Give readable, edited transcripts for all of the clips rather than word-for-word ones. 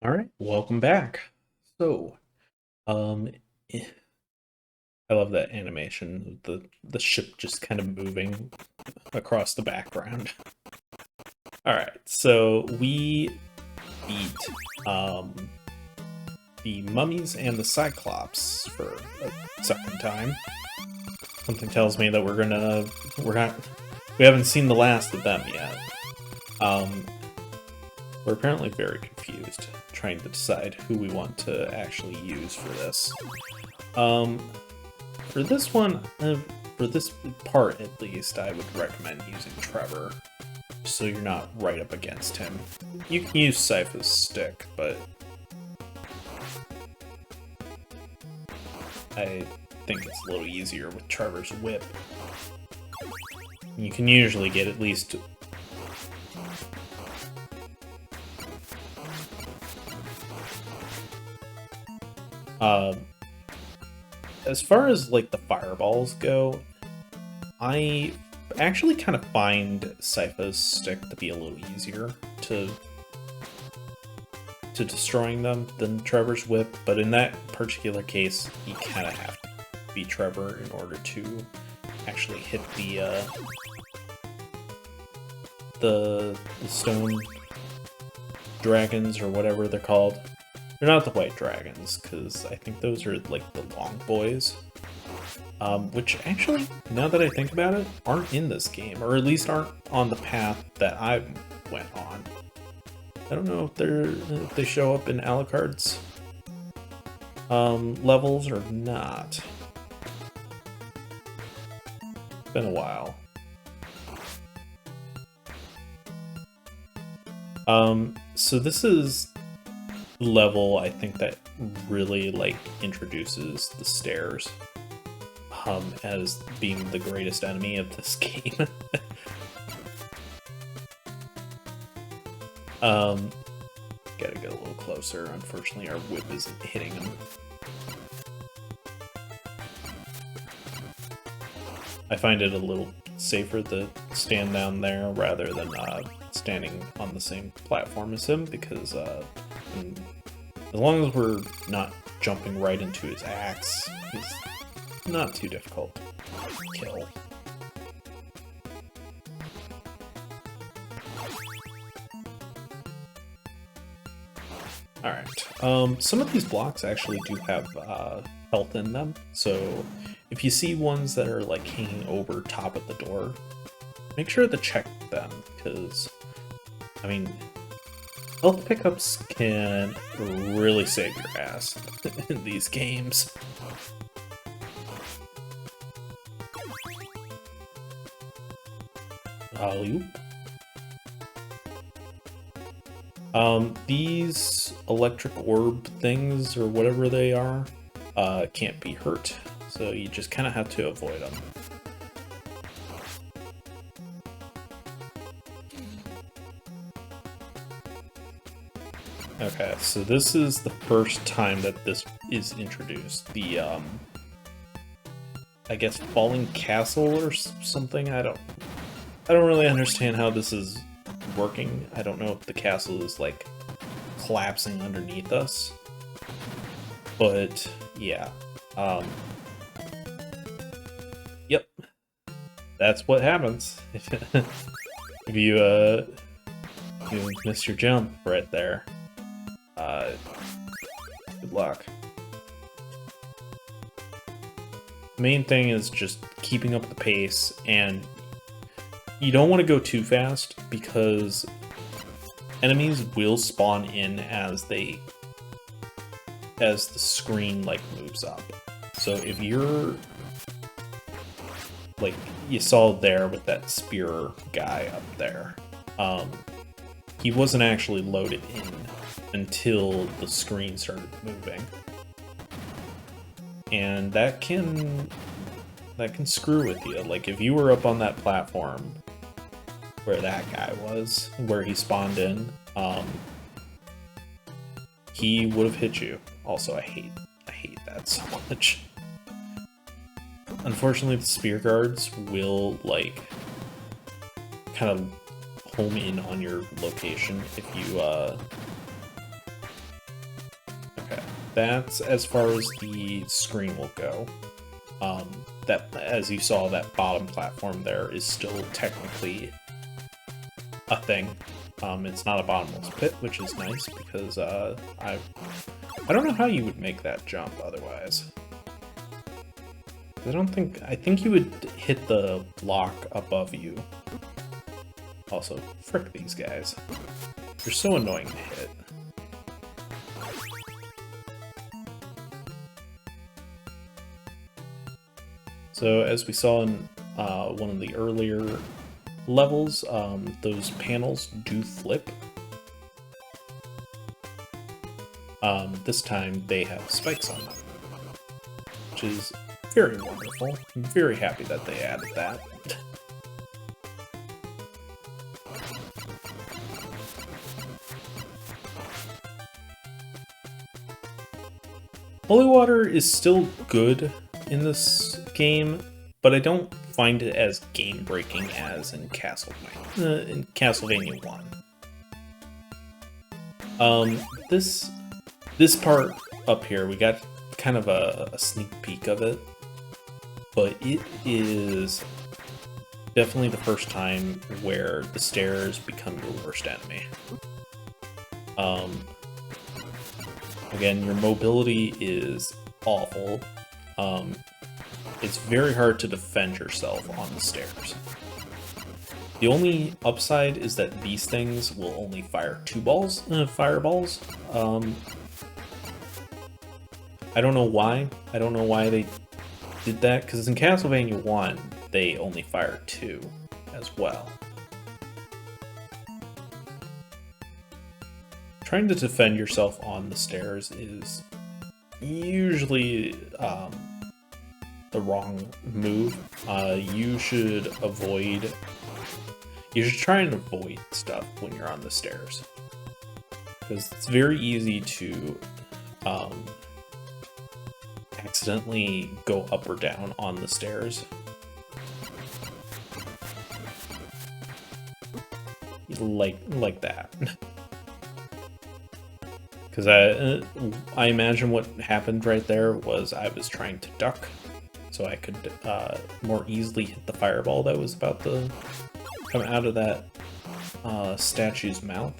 All right, welcome back. So, um, eh, I love that animation, the ship just kind of moving across the background. All right, so we beat um the mummies and the Cyclops for a second time. Something tells me that we're not we haven't seen the last of them yet. Um, we're apparently very confused, trying to decide who we want to actually use for this. Um, For this one, for this part at least, I would recommend using Trevor, so you're not right up against him. You can use Sypha's stick, but I think it's a little easier with Trevor's whip. You can usually get at least... as far as, like, the fireballs go, I actually kind of find Sypha's stick to be a little easier to destroying them than Trevor's whip, but in that particular case, you kind of have to be Trevor in order to actually hit the stone dragons or whatever they're called. They're not the white dragons, because I think those are like the long boys. Which actually, now that I think about it, aren't in this game, or at least aren't on the path that I went on. I don't know if they show up in Alucard's levels or not. It's been a while. So this is the level I think that really like introduces the stairs as being the greatest enemy of this game. Gotta get a little closer. Unfortunately, our whip isn't hitting him. I find it a little safer to stand down there rather than standing on the same platform as him, because as long as we're not jumping right into his axe, he's not too difficult to kill. Alright, some of these blocks actually do have health in them, so if you see ones that are like hanging over top of the door, make sure to check them, because, I mean, health pickups can really save your ass in these games. These electric orb things, or whatever they are, can't be hurt, so you just kind of have to avoid them. Okay, so this is the first time that this is introduced. The, I guess Falling Castle or something? I don't really understand how this is working. I don't know if the castle is, like, collapsing underneath us. But, yeah. Yep. That's what happens. If you miss your jump right there. Good luck. Main thing is just keeping up the pace, and you don't want to go too fast because enemies will spawn in as the screen like moves up. So if you're like you saw there with that spear guy up there, he wasn't actually loaded in until the screen started moving. And that can screw with you. Like, if you were up on that platform where that guy was, where he spawned in, he would have hit you. Also, I hate that so much. Unfortunately, the spear guards will, like, kind of home in on your location if you That's as far as the screen will go. That, as you saw, that bottom platform there is still technically a thing. It's not a bottomless pit, which is nice because I don't know how you would make that jump otherwise. I think you would hit the block above you. Also, frick these guys. They're so annoying to hit. So as we saw in one of the earlier levels, those panels do flip. This time they have spikes on them, which is very wonderful. I'm very happy that they added that. Holy water is still good in this game, but I don't find it as game-breaking as in Castlevania 1. This part up here, we got kind of a sneak peek of it, but it is definitely the first time where the stairs become your worst enemy. Again, your mobility is awful. It's very hard to defend yourself on the stairs. The only upside is that these things will only fire fireballs. I don't know why. I don't know why they did that, because in Castlevania 1, they only fire 2 as well. Trying to defend yourself on the stairs is usually the wrong move. You should try and avoid stuff when you're on the stairs, because it's very easy to accidentally go up or down on the stairs. Like that. Because I imagine what happened right there was I was trying to duck so I could more easily hit the fireball that was about to come out of that statue's mouth,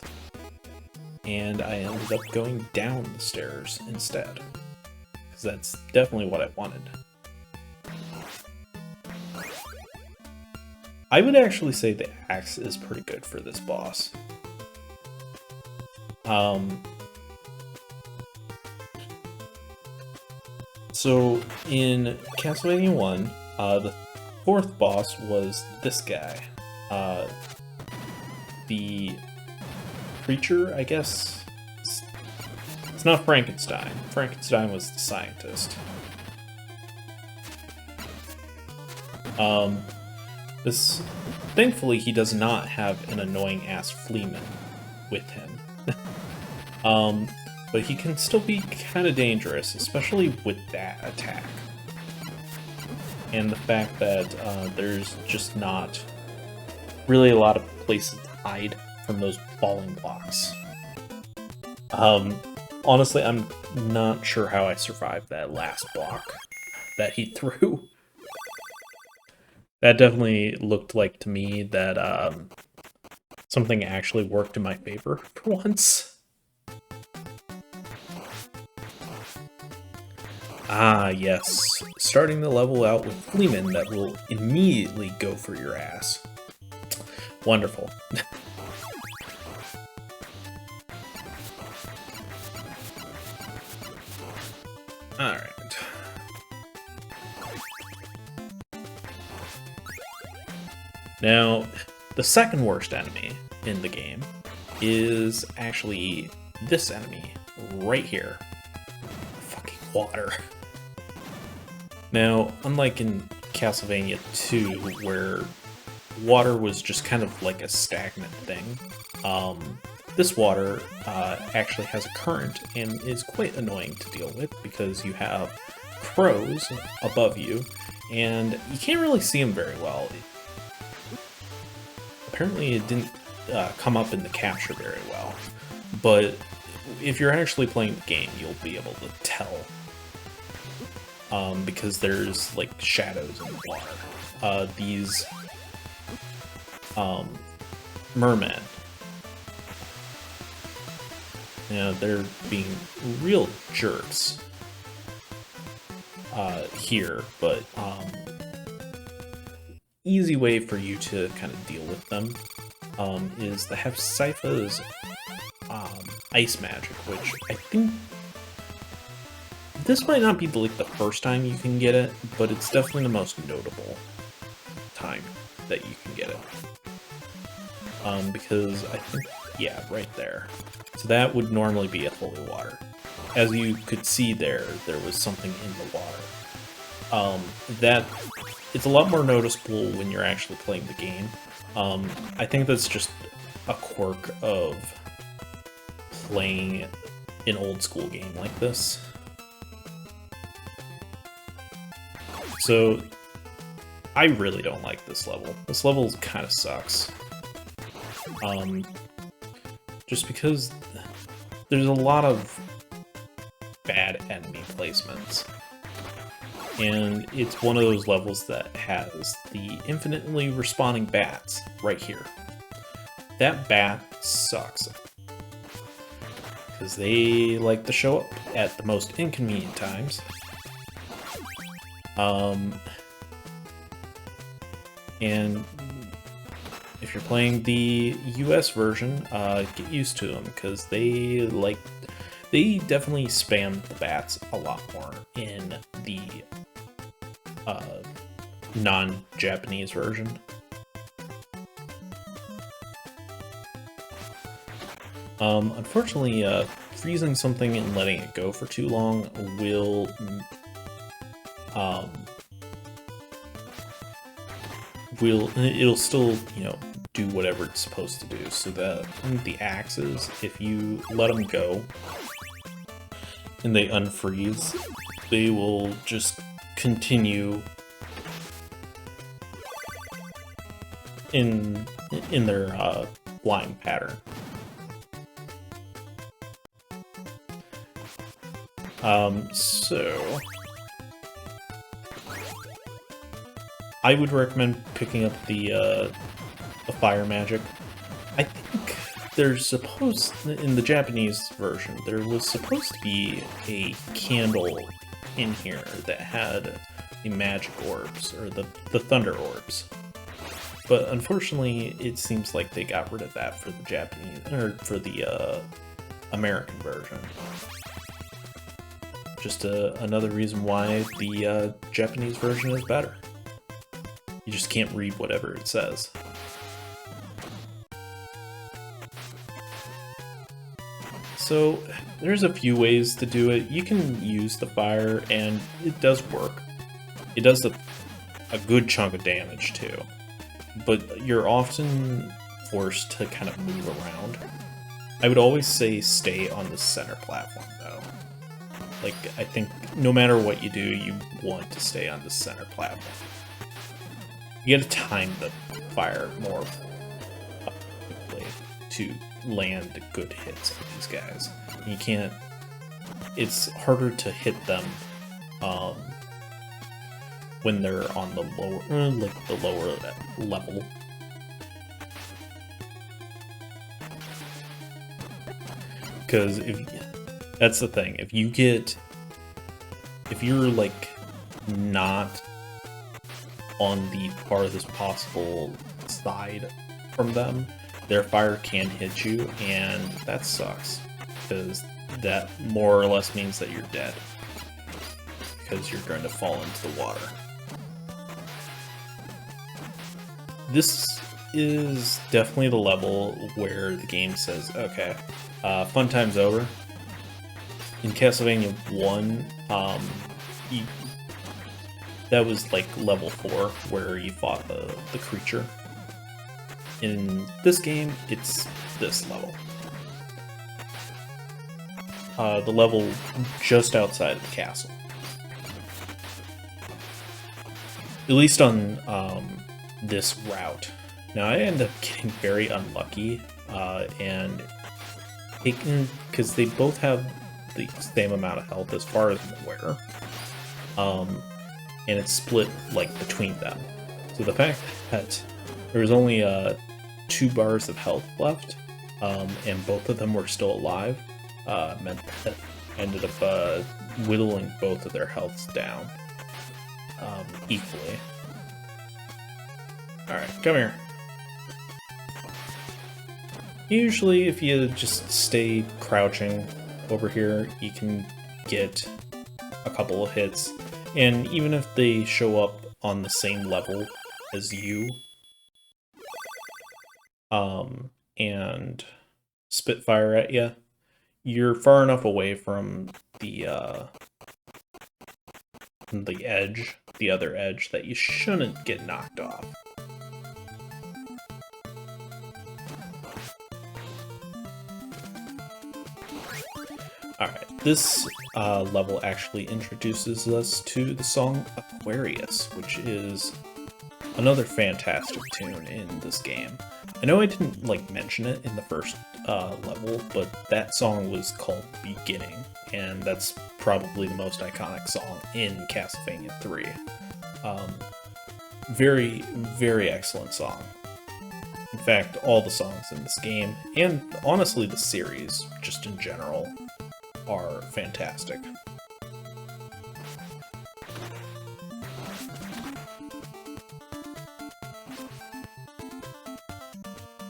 and I ended up going down the stairs instead, because that's definitely what I wanted. I would actually say the axe is pretty good for this boss. So in Castlevania 1, the fourth boss was this guy. The creature, I guess? It's not Frankenstein. Frankenstein was the scientist. Thankfully, he does not have an annoying-ass fleaman with him. But he can still be kind of dangerous, especially with that attack. And the fact that there's just not really a lot of places to hide from those falling blocks. Honestly, I'm not sure how I survived that last block that he threw. That definitely looked like to me that something actually worked in my favor for once. Ah, yes. Starting the level out with Fleeman that will immediately go for your ass. Wonderful. Alright. Now, the second worst enemy in the game is actually this enemy right here. Fucking water. Now, unlike in Castlevania 2, where water was just kind of like a stagnant thing, this water actually has a current and is quite annoying to deal with because you have crows above you and you can't really see them very well. Apparently it didn't come up in the capture very well, but if you're actually playing the game, you'll be able to tell. Because there's like shadows in the water. These mermen, they're being real jerks here, but easy way for you to kind of deal with them is to have Sypha's ice magic, which I think this might not be like the first time you can get it, but it's definitely the most notable time that you can get it. Because I think, yeah, right there. So that would normally be at holy water. As you could see there was something in the water. It's a lot more noticeable when you're actually playing the game. I think that's just a quirk of playing an old school game like this. So, I really don't like this level. This level kind of sucks. Just because there's a lot of bad enemy placements. And it's one of those levels that has the infinitely respawning bats right here. That bat sucks. Because they like to show up at the most inconvenient times. And if you're playing the US version, get used to them, because they definitely spam the bats a lot more in the non-Japanese version. Unfortunately, freezing something and letting it go for too long will it'll still, do whatever it's supposed to do. So that the axes, if you let them go and they unfreeze, they will just continue in their flying pattern. So I would recommend picking up the fire magic. I think there's in the Japanese version, there was supposed to be a candle in here that had the magic orbs, or the thunder orbs. But unfortunately, it seems like they got rid of that for the Japanese, or for the American version. Just another reason why the Japanese version is better. You just can't read whatever it says. So, there's a few ways to do it. You can use the fire, and it does work. It does a good chunk of damage, too. But you're often forced to kind of move around. I would always say stay on the center platform, though. Like, I think no matter what you do, you want to stay on the center platform. You gotta time the fire more quickly to land good hits on these guys. You can't... It's harder to hit them when they're on the lower level. Because that's the thing, if you're like not on the farthest possible side from them, their fire can hit you, and that sucks, because that more or less means that you're dead, because you're going to fall into the water. This is definitely the level where the game says, okay, fun time's over. In Castlevania 1, that was like level 4, where you fought the creature. In this game, it's this level. The level just outside of the castle. At least on this route. Now, I ended up getting very unlucky, and taken, because they both have the same amount of health as far as I'm aware. And it's split like between them. So the fact that there was only 2 bars of health left, and both of them were still alive, meant that ended up whittling both of their healths down equally. Alright, come here. Usually, if you just stay crouching over here, you can get a couple of hits. And even if they show up on the same level as you, and spitfire at you, you're far enough away from the edge, the other edge, that you shouldn't get knocked off. Alright, this level actually introduces us to the song Aquarius, which is another fantastic tune in this game. I know I didn't mention it in the first level, but that song was called Beginning, and that's probably the most iconic song in Castlevania 3. Very, very excellent song. In fact, all the songs in this game, and honestly the series, just in general, are fantastic.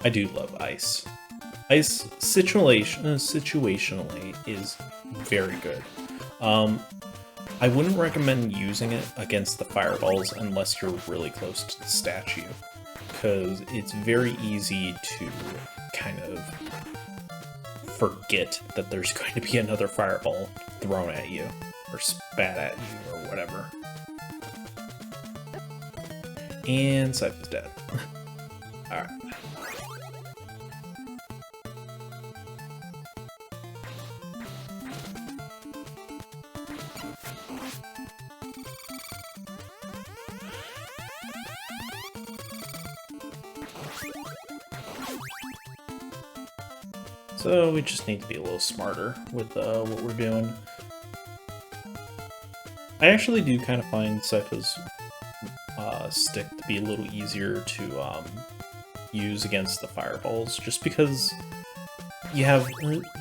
I do love ice. Ice situationally is very good. I wouldn't recommend using it against the fireballs unless you're really close to the statue, because it's very easy to kind of forget that there's going to be another fireball thrown at you, or spat at you, or whatever. And Scythe is dead. Alright. So we just need to be a little smarter with what we're doing. I actually do kind of find Sypha's stick to be a little easier to use against the fireballs, just because you have,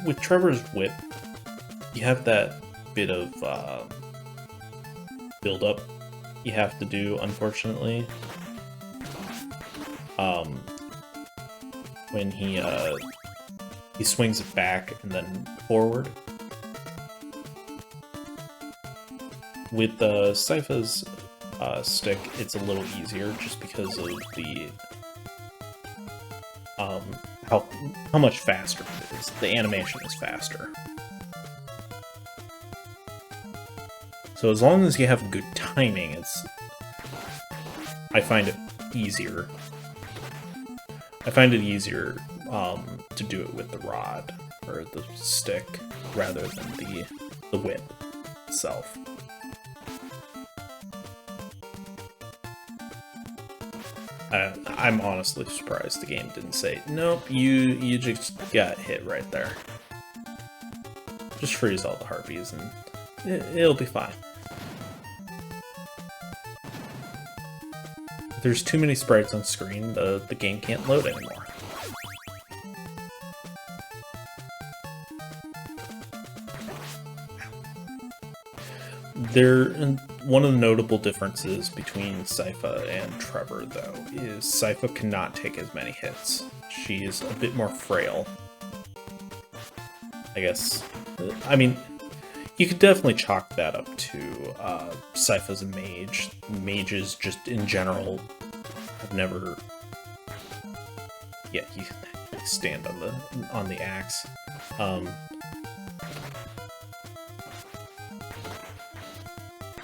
with Trevor's whip, you have that bit of build-up you have to do, unfortunately. When he swings it back and then forward. With Sypha's stick, it's a little easier just because of the how much faster it is. The animation is faster. So as long as you have good timing, I find it easier. I find it easier to do it with the rod or the stick rather than the whip itself. I'm honestly surprised the game didn't say, nope, you just got hit right there. Just freeze all the harpies and it'll be fine. If there's too many sprites on screen, the game can't load anymore. One of the notable differences between Sypha and Trevor, though, is Sypha cannot take as many hits. She is a bit more frail. I guess. I mean, you could definitely chalk that up to Sypha's a mage. Mages, just in general, have never. Yeah, you stand on the axe.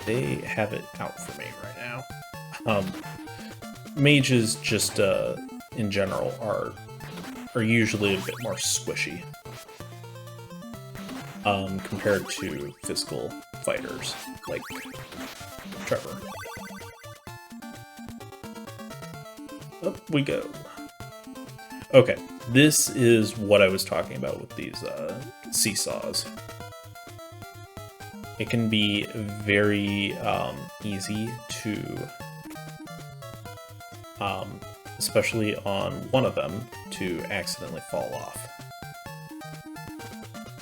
They have it out for me right now. Mages just in general are usually a bit more squishy compared to physical fighters like Trevor. Up we go. Okay, this is what I was talking about with these seesaws. It can be very easy to, especially on one of them, to accidentally fall off.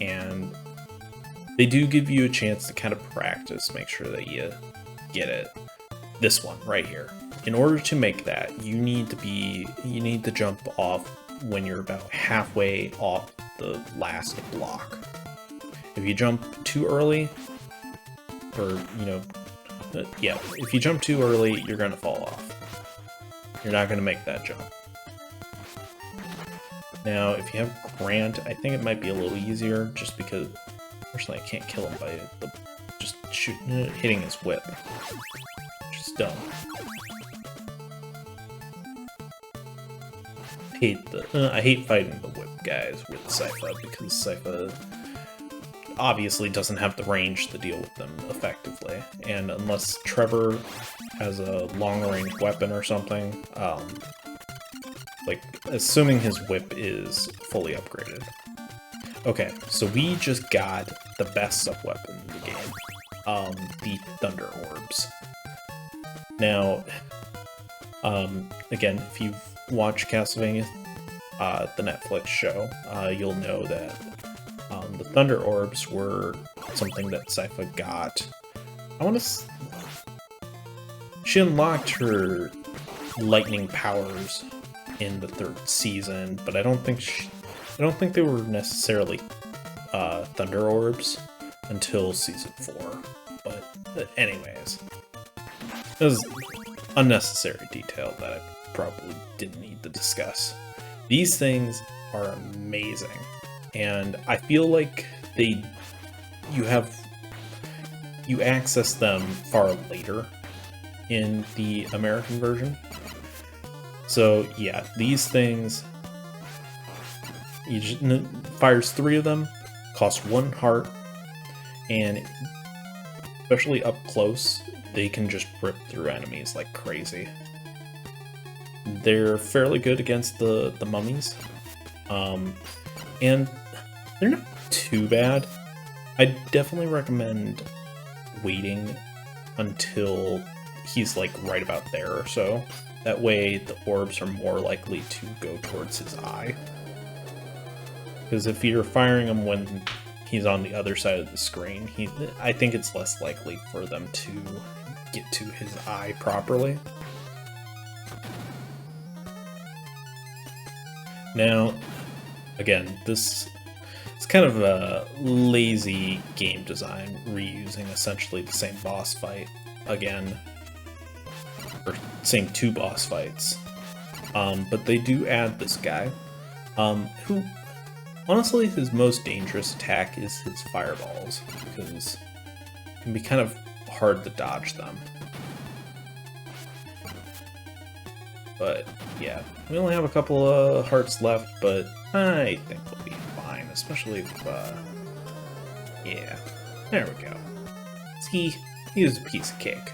And they do give you a chance to kind of practice, make sure that you get it. This one right here. In order to make that, you need to jump off when you're about halfway off the last block. If you jump too early, or if you jump too early, you're gonna fall off. You're not gonna make that jump. Now, if you have Grant, I think it might be a little easier, just because, personally, I can't kill him by just hitting his whip. Just don't. I hate fighting the whip guys with Sypha, because Sypha obviously doesn't have the range to deal with them effectively, and unless Trevor has a long-range weapon or something, like, assuming his whip is fully upgraded. Okay, so we just got the best sub-weapon in the game, the Thunder Orbs. Now, again, if you've watched Castlevania, the Netflix show, you'll know that the Thunder Orbs were something that Sypha got. She unlocked her lightning powers in the 3rd season, but I don't think they were necessarily Thunder Orbs until season 4. But anyways, it was unnecessary detail that I probably didn't need to discuss. These things are amazing, and I feel like you access them far later in the American version. So yeah, these things, fires 3 of them, cost 1 heart, and especially up close, they can just rip through enemies like crazy. They're fairly good against the mummies, and they're not too bad. I definitely recommend waiting until he's like right about there or so. That way the orbs are more likely to go towards his eye. Because if you're firing him when he's on the other side of the screen, I think it's less likely for them to get to his eye properly. Now, again, this is kind of a lazy game design, reusing essentially the same boss fight again, or same 2 boss fights. But they do add this guy, who, honestly, his most dangerous attack is his fireballs, because it can be kind of hard to dodge them. But yeah, we only have a couple of hearts left, but I think we'll be fine, especially if, yeah, there we go. See, he was a piece of cake.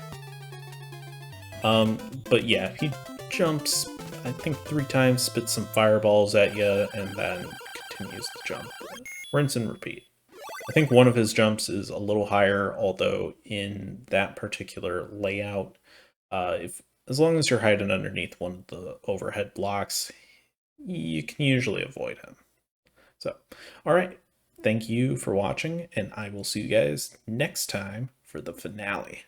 But yeah, he jumps, I think 3 times, spits some fireballs at you, and then continues to jump. Rinse and repeat. I think one of his jumps is a little higher, although in that particular layout, as long as you're hiding underneath one of the overhead blocks, you can usually avoid him. So, alright, thank you for watching, and I will see you guys next time for the finale.